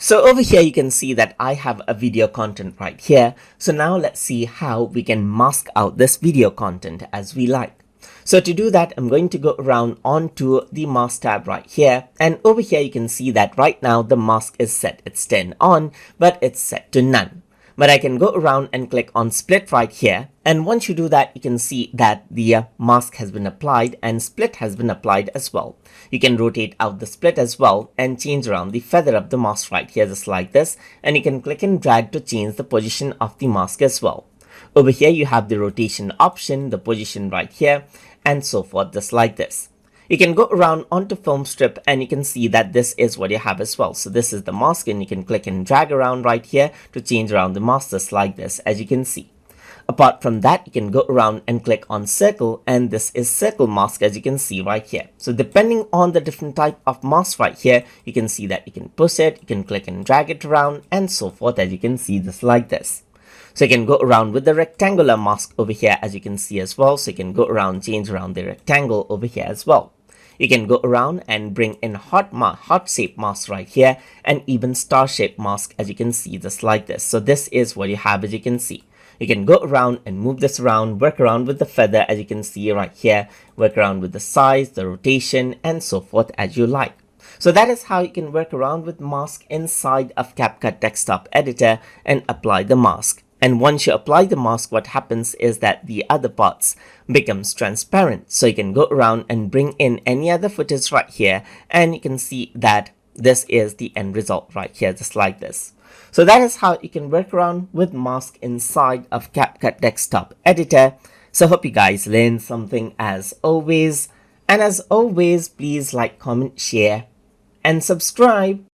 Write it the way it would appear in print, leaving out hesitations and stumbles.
So over here you can see that I have a video content right here. So now let's see how we can mask out this video content as we like. So to do that, I'm going to go around onto the mask tab right here, and over here you can see that right now the mask is set. It's turned on, but it's set to none. But I can go around and click on split right here, and once you do that you can see that the mask has been applied and split has been applied as well. You can rotate out the split as well and change around the feather of the mask right here just like this, and you can click and drag to change the position of the mask as well. Over here you have the rotation option, the position right here, and so forth just like this. You can go around onto film strip and you can see that this is what you have as well. So this is the mask and you can click and drag around right here to change around the mask just like this, as you can see. Apart from that, you can go around and click on circle, and this is circle mask as you can see right here. So depending on the different type of mask right here, you can see that you can push it, you can click and drag it around and so forth, as you can see just like this. So you can go around with the rectangular mask over here as you can see as well. So you can go around, change around the rectangle over here as well. You can go around and bring in heart shape mask right here, and even star shape mask as you can see just like this. So this is what you have as you can see. You can go around and move this around, work around with the feather as you can see right here, work around with the size, the rotation and so forth as you like. So that is how you can work around with mask inside of CapCut desktop editor and apply the mask. And once you apply the mask, what happens is that the other parts becomes transparent. So you can go around and bring in any other footage right here, and you can see that this is the end result right here just like this. So that is how you can work around with mask inside of CapCut desktop editor. So hope you guys learned something as always. And as always, please like, comment, share and subscribe.